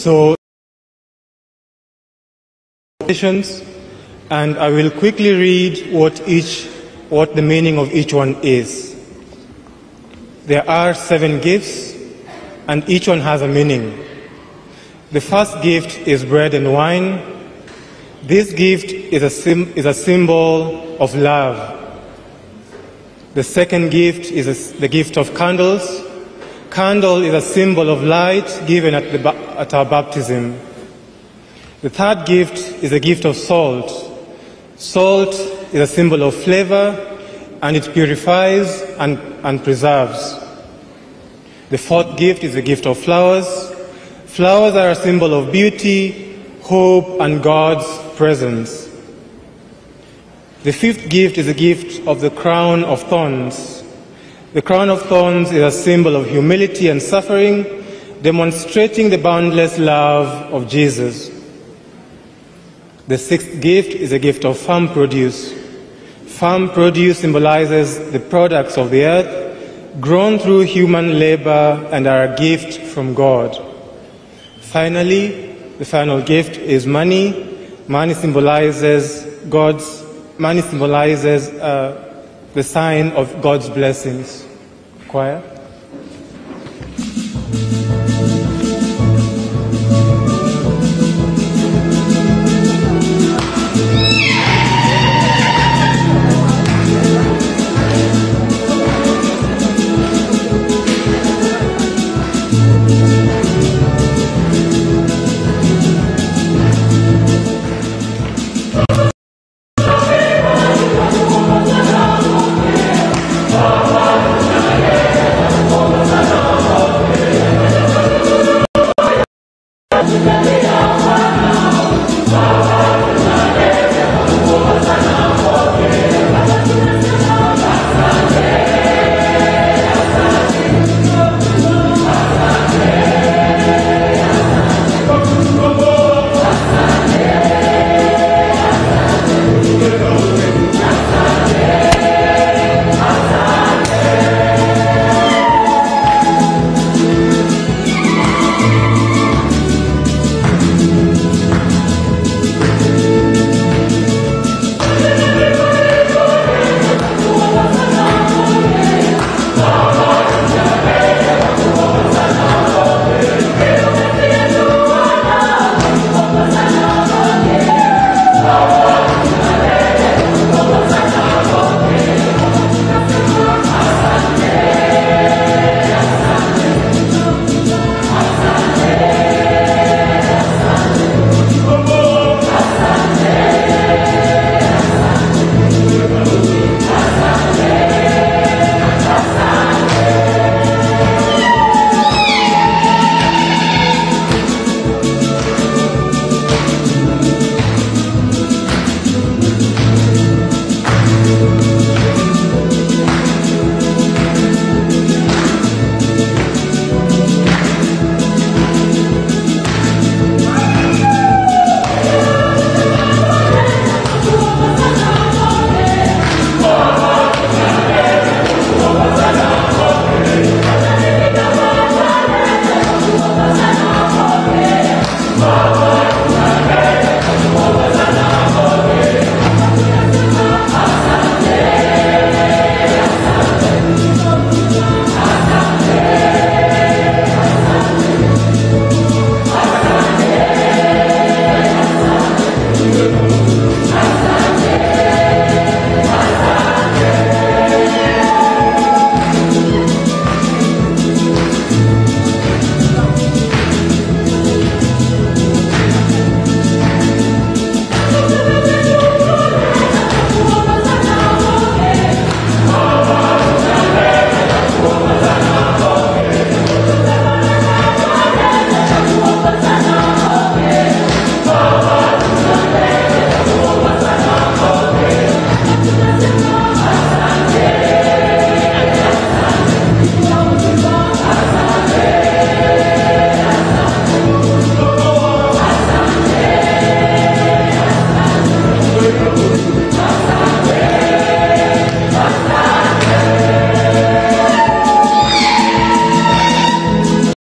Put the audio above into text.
So, and I will quickly read what the meaning of each one is. There are 7 gifts, and each one has a meaning. The first gift is bread and wine. This gift is a symbol of love. The second gift is the gift of candles. Candle is a symbol of light given at our baptism. The third gift is a gift of salt. Salt is a symbol of flavor, and it purifies and preserves. The fourth gift is the gift of flowers. Flowers are a symbol of beauty, hope, and God's presence. The fifth gift is the gift of the crown of thorns. The crown of thorns is a symbol of humility and suffering, demonstrating the boundless love of Jesus. The sixth gift is a gift of farm produce. Farm produce symbolizes the products of the earth, grown through human labor, and are a gift from God. Finally, the final gift is money. Money symbolizes the sign of God's blessings. Choir.